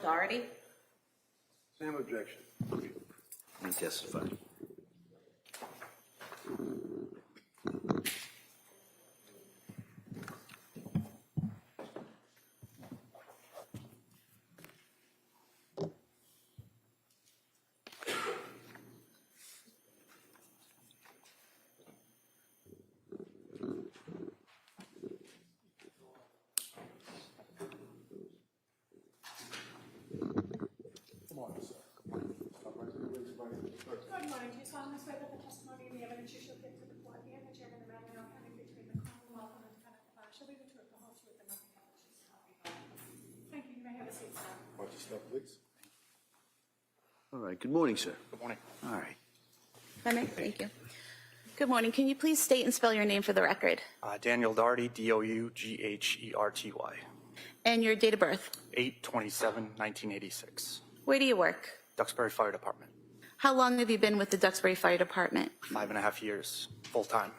Authority. Same objection. You testify. Good morning. Do you solemnly swear that the testimony and the evidence you shall give to the court and the chairman of the matter now pending between the Commonwealth and the defendant shall be the truth, the whole truth, and nothing but the truth? Thank you. You may have a seat, sir. Watch yourself, please. All right. Good morning, sir. Good morning. All right. Thank you. Good morning. Can you please state and spell your name for the record? Daniel Dougherty, Dougherty. And your date of birth? 8/27/1986. Where do you work? Duxbury Fire Department. How long have you been with the Duxbury Fire Department? 5.5 years, full time.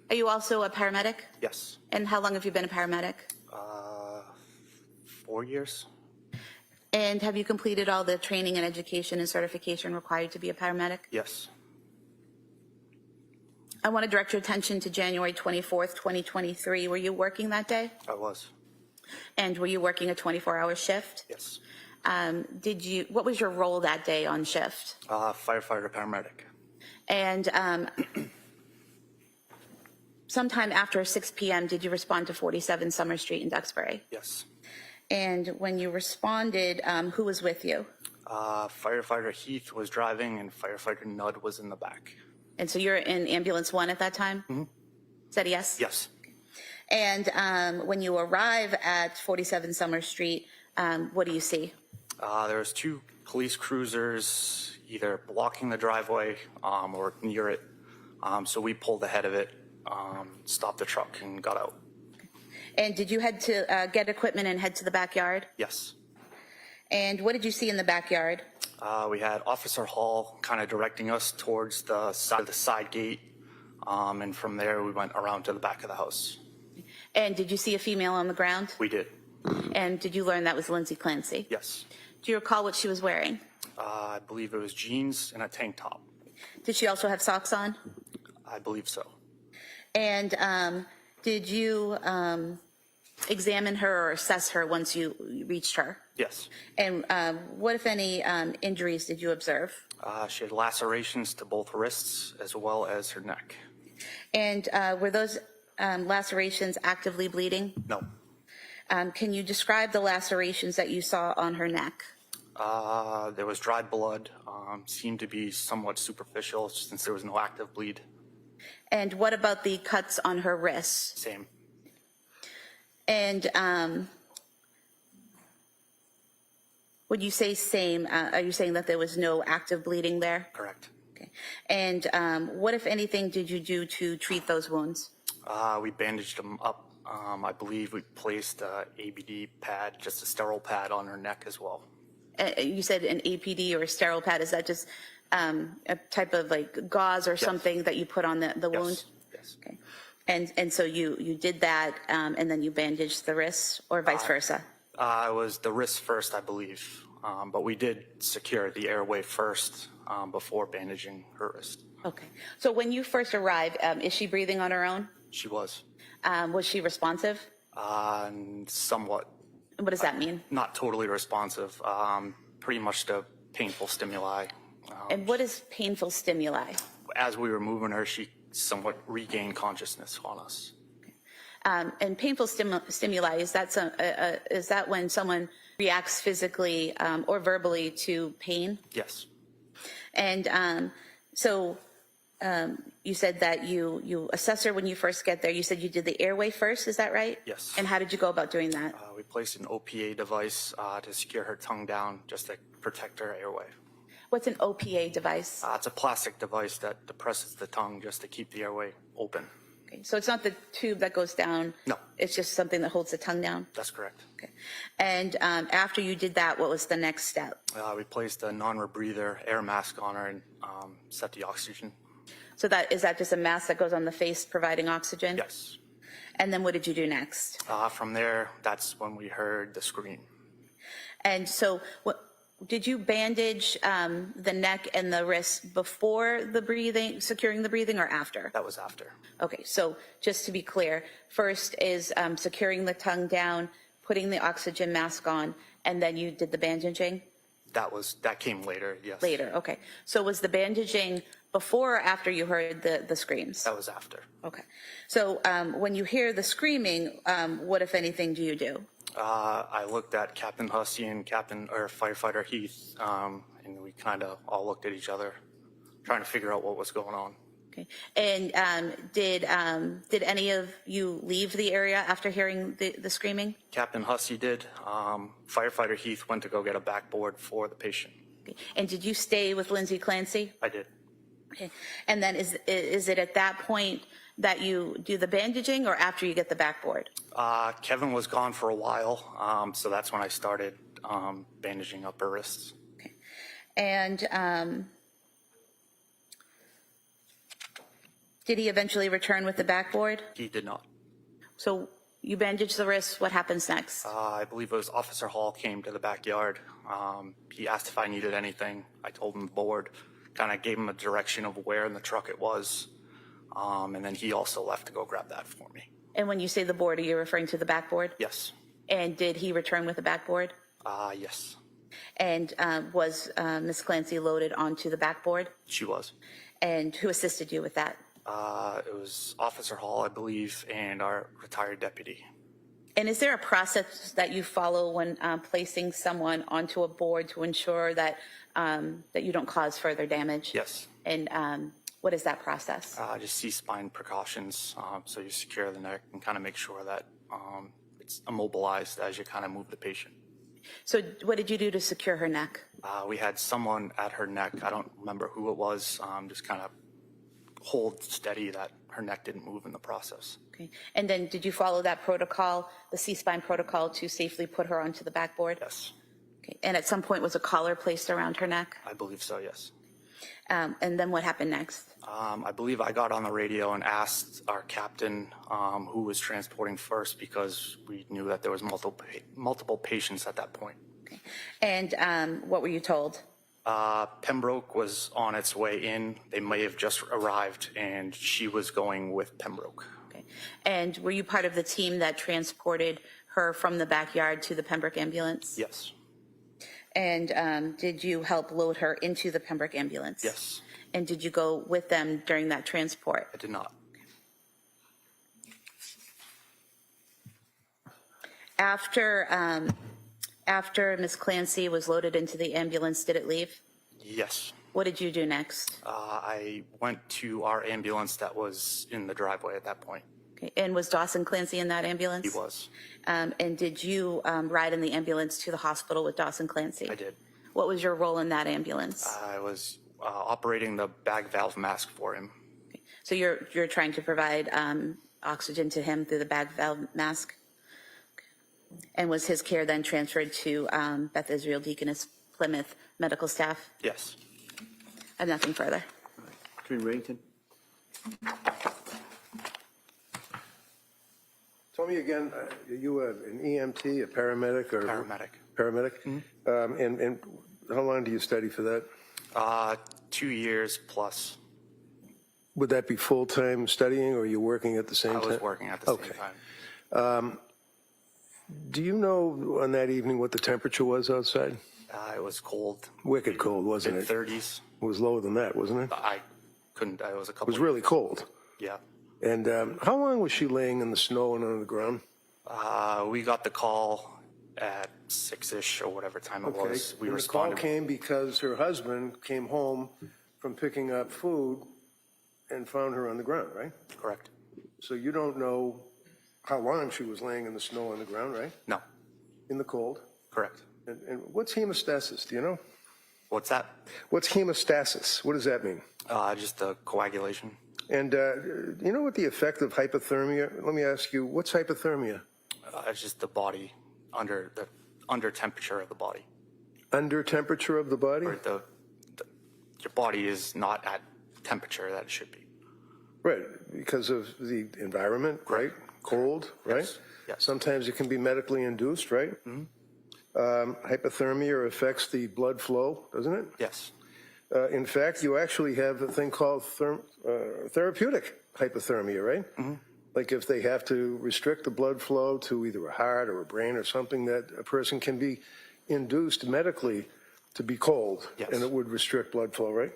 Are you also a paramedic? Yes. And how long have you been a paramedic? 4 years. And have you completed all the training and education and certification required to be a paramedic? Yes. I want to direct your attention to January 24th, 2023. Were you working that day? I was. And were you working a 24-hour shift? Yes. What was your role that day on shift? Firefighter, paramedic. And sometime after 6 p.m., did you respond to 47 Summer Street in Duxbury? Yes. And when you responded, who was with you? Firefighter Heath was driving and firefighter Nudd was in the back. And so you're in ambulance 1 at that time? Mm-hmm. Is that a yes? Yes. And when you arrive at 47 Summer Street, what do you see? There was 2 police cruisers either blocking the driveway or near it. So we pulled ahead of it, stopped the truck, and got out. And did you head to get equipment and head to the backyard? Yes. And what did you see in the backyard? We had Officer Hall kind of directing us towards the side gate. And from there, we went around to the back of the house. And did you see a female on the ground? We did. And did you learn that was Lindsay Clancy? Yes. Do you recall what she was wearing? I believe it was jeans and a tank top. Did she also have socks on? I believe so. And did you examine her or assess her once you reached her? Yes. And what, if any, injuries did you observe? She had lacerations to both wrists as well as her neck. And were those lacerations actively bleeding? No. Can you describe the lacerations that you saw on her neck? There was dried blood, seemed to be somewhat superficial since there was no active bleed. And what about the cuts on her wrists? Same. And would you say same? Are you saying that there was no active bleeding there? Correct. Okay. And what, if anything, did you do to treat those wounds? We bandaged them up. I believe we placed a ABD pad, just a sterile pad on her neck as well. You said an APD or a sterile pad. Is that just a type of like gauze or something that you put on the wound? Yes. Okay. And so you did that, and then you bandaged the wrists, or vice versa? It was the wrist first, I believe. But we did secure the airway first before bandaging her wrist. Okay. So when you first arrived, is she breathing on her own? She was. Was she responsive? Somewhat. What does that mean? Not totally responsive. Pretty much to painful stimuli. And what is painful stimuli? As we were moving her, she somewhat regained consciousness on us. And painful stimuli, is that when someone reacts physically or verbally to pain? Yes. And so you said that you assess her when you first get there. You said you did the airway first, is that right? Yes. And how did you go about doing that? We placed an OPA device to secure her tongue down just to protect her airway. What's an OPA device? It's a plastic device that depresses the tongue just to keep the airway open. Okay. So it's not the tube that goes down? No. It's just something that holds the tongue down? That's correct. Okay. And after you did that, what was the next step? We placed a non-rebreather air mask on her and set the oxygen. So is that just a mask that goes on the face providing oxygen? Yes. And then what did you do next? From there, that's when we heard the scream. And so did you bandage the neck and the wrist before the breathing, securing the breathing, or after? That was after. Okay, so just to be clear, first is securing the tongue down, putting the oxygen mask on, and then you did the bandaging? That came later, yes. Later, okay. So was the bandaging before or after you heard the screams? That was after. Okay. So when you hear the screaming, what, if anything, do you do? I looked at Captain Hussey and Firefighter Heath, and we kind of all looked at each other, trying to figure out what was going on. Okay. And did any of you leave the area after hearing the screaming? Captain Hussey did. Firefighter Heath went to go get a backboard for the patient. Okay. And did you stay with Lindsay Clancy? I did. Okay. And then is it at that point that you do the bandaging, or after you get the backboard? Kevin was gone for a while, so that's when I started bandaging up her wrists. Okay. And did he eventually return with the backboard? He did not. So you bandage the wrists, what happens next? I believe it was Officer Hall came to the backyard. He asked if I needed anything. I told him the board, kind of gave him a direction of where in the truck it was. And then he also left to go grab that for me. And when you say the board, are you referring to the backboard? Yes. And did he return with the backboard? Yes. And was Ms. Clancy loaded onto the backboard? She was. And who assisted you with that? It was Officer Hall, I believe, and our retired deputy. And is there a process that you follow when placing someone onto a board to ensure that that you don't cause further damage? Yes. And what is that process? Just C-spine precautions. So you secure the neck and kind of make sure that it's immobilized as you kind of move the patient. So what did you do to secure her neck? We had someone at her neck. I don't remember who it was. Just kind of hold steady that her neck didn't move in the process. Okay. And then did you follow that protocol, the C-spine protocol, to safely put her onto the backboard? Yes. Okay. And at some point was a collar placed around her neck? I believe so, yes. And then what happened next? I believe I got on the radio and asked our captain who was transporting first, because we knew that there was multiple patients at that point. Okay. And what were you told? Pembroke was on its way in. They may have just arrived, and she was going with Pembroke. Okay. And were you part of the team that transported her from the backyard to the Pembroke ambulance? Yes. And did you help load her into the Pembroke ambulance? Yes. And did you go with them during that transport? I did not. After Ms. Clancy was loaded into the ambulance, did it leave? Yes. What did you do next? I went to our ambulance that was in the driveway at that point. Okay. And was Dawson Clancy in that ambulance? He was. And did you ride in the ambulance to the hospital with Dawson Clancy? I did. What was your role in that ambulance? I was operating the bag valve mask for him. Okay. So you're trying to provide oxygen to him through the bag valve mask? Okay. And was his care then transferred to Beth Israel Deaconess Plymouth medical staff? Yes. I have nothing further. Attorney Reddington? Tell me again, you an EMT, a paramedic, or? Paramedic. Paramedic? Mm-hmm. And how long do you study for that? 2 years plus. Would that be full-time studying, or are you working at the same time? I was working at the same time. Do you know on that evening what the temperature was outside? It was cold. Wicked cold, wasn't it? Mid-30s. It was lower than that, wasn't it? I couldn't. It was a It couple. was really cold. Yeah. And how long was she laying in the snow and on the ground? We got the call at 6-ish or whatever time it was. We And responded. The call came because her husband came home from picking up food and found her on the ground, right? Correct. So you don't know how long she was laying in the snow on the ground, right? No. In the cold? Correct. And what's hemostasis? Do you know? What's that? What's hemostasis? What does that mean? Just the coagulation. And you know what the effect of hypothermia? Let me ask you, what's hypothermia? It's just the body under temperature of the body. Under temperature of the body? Or your body is not at temperature that it should be. Right, because of the environment, right? Cold, right? Yes. Sometimes it can be medically induced, right? Hypothermia affects the blood flow, doesn't it? Yes. In fact, you actually have a thing called therapeutic hypothermia, right? Like if they have to restrict the blood flow to either a heart or a brain or something, that a person can be induced medically to be cold. Yes. And it would restrict blood flow, right?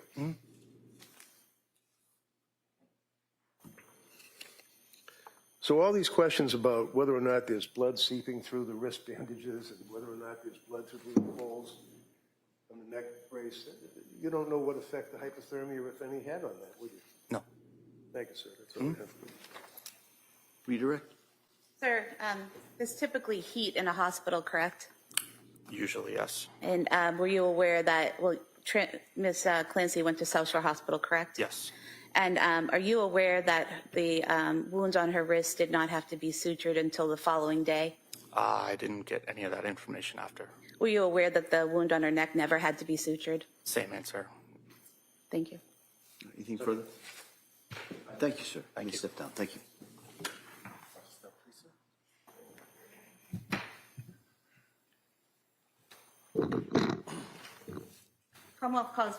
So all these questions about whether or not there's blood seeping through the wrist bandages and whether or not there's blood through the holes on the neck brace, you don't know what effect the hypothermia, if any, had on that, would you? No. Thank you, sir. That's all I have. Redirect. Sir, there's typically heat in a hospital, correct? Usually, yes. And were you aware that, well, Ms. Clancy went to South Shore Hospital, correct? Yes. And are you aware that the wounds on her wrist did not have to be sutured until the following day? I didn't get any of that information after. Were you aware that the wound on her neck never had to be sutured? Same answer. Thank you. Anything further? Thank you, sir. Thank you. Step down. Thank you. Commonwealth calls